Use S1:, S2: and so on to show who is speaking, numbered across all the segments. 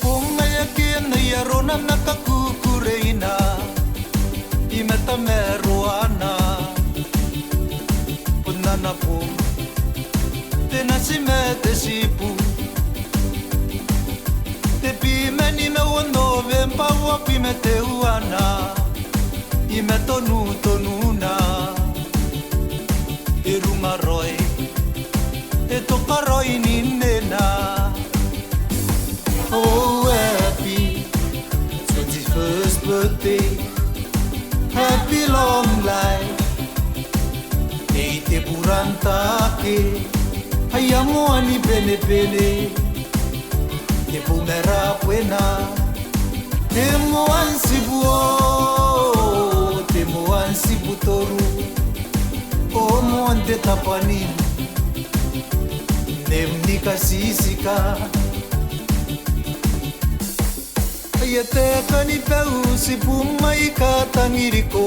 S1: ponga ya kena ya rona nakakukureina imeta meruana punana pum tena simete sipu te pimeni me wono vempa wapi mete uana imetonu tonuna irungaroi etokaroi ninena. Oh, happy 21st birthday, happy long life. Eite burantake, hayamo ani bene bene. Te pumera buena, te moansi buo, te moansi butoru, o moante tapani, nemnika sisika. Te kani peu si pumai ka tangiriko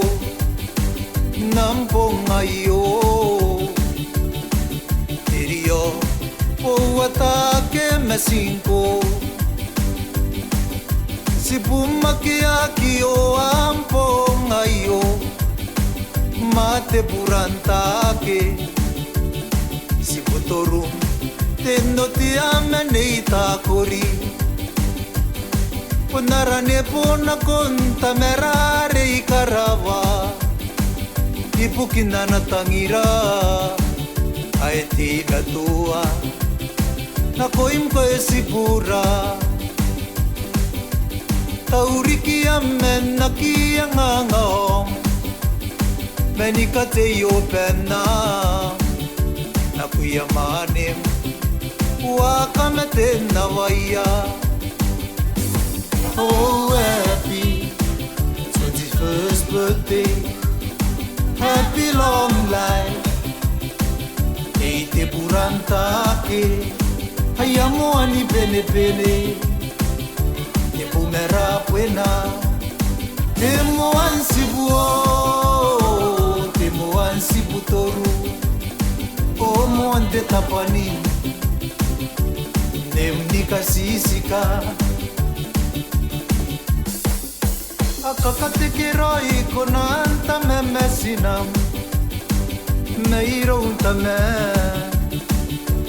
S1: namponga io Tirio po atake mesinko si pumaki aki o amponga io mate burantake si putorum tendo ti amenei takori Punarane puna konta merare ikarawa Ipukina na tangira Aeti na tua Nakoim ko esipura Tauriki amen nakiangangahom Menikate yopena Nakuyamanim Wakamete na waya Oh, happy 21st birthday, happy long life. Eite burantake, hayamo ani bene bene. Te pumera buena, te moansi buo, te moansi butoru, o moante tapani, nemnika sisika. Akakatikiroi konanta me mesinam Meiro untame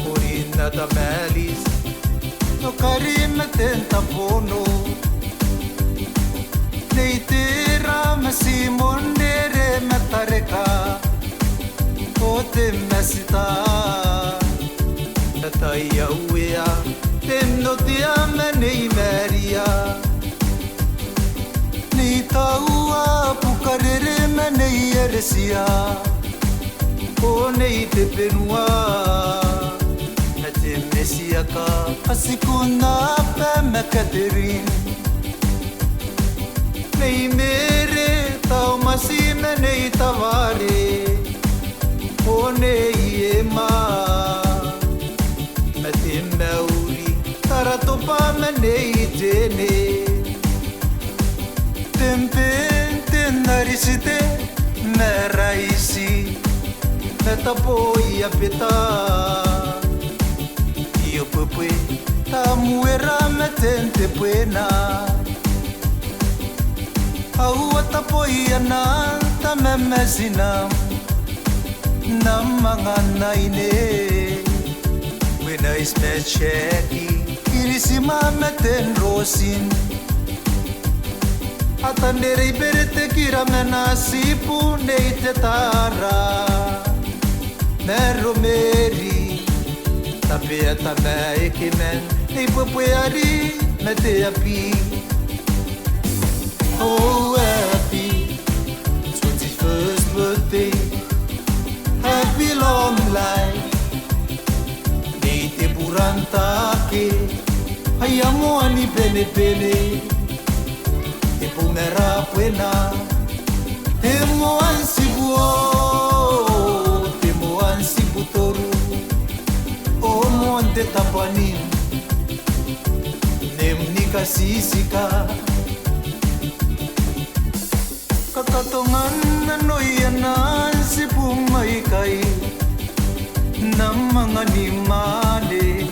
S1: Urina da melis Tokarime tenta pono Neitira me simondere me tareka Ote mesita Nataya uea Tendo tiame nei meria Ni taua pukarere me nei eresia O nei te penua Na te mesiaka Asikuna pe me katerin Nei mere tau masi me nei tavare O nei ema Me te meuri Taratopa me nei tene Tempente narisite meraisi Metapoi apeta Io pupui tamuera metente puena Aua tapoi ananta memesinam Namangana ine Wena ismecheki Irisima meten rosin Atanere iberete kira mena sipu nei te tara Mero meri Tapea ta me ekimen Nei pupueari me te api Oh happy 21st birthday Happy long life Nei te burantake Hayamo ani bene bene Te pumera buena, te moansi buo, te moansi butoru, o moante tapani, nemnika sisika. Kakatongan na noyanan si pumay kay, ng mga nimane,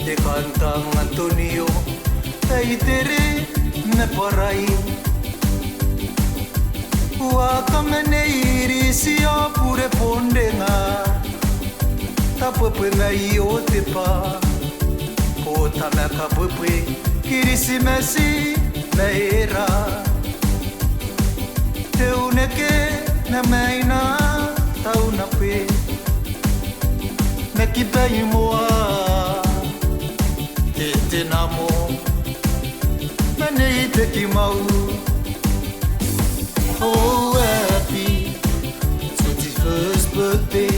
S1: te kantang Antonio, Eitere me parai Wakamene irisi o pure pondenga Tapepe me i o te pa O tame ka pepe kirisi mesi me era Te uneke na meina tau na pe Me ki pai moa Te namo Mene i te ki mau Oh happy 21st birthday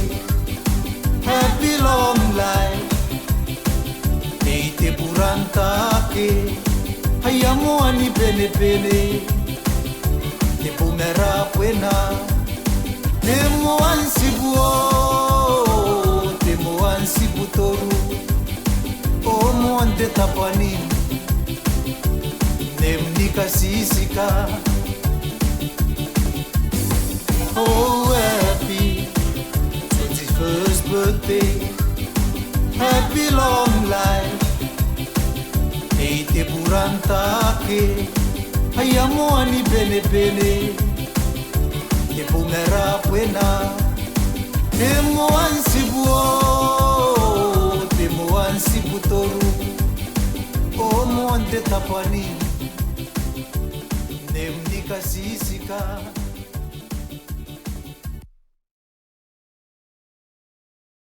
S1: Happy long life Nei te puranta ke Hai amo ani pene pene Te pumera puena Ne mo ansi buo Te mo ansi butoru O mo ante tapani Ne mnika sisika Oh happy 21st birthday Happy long life Nei te puranta ke Hai amo ani bene bene Te pumera puena Te mo ansi buo Te mo ansi butoru O mo ante tapani Ne mnika sisika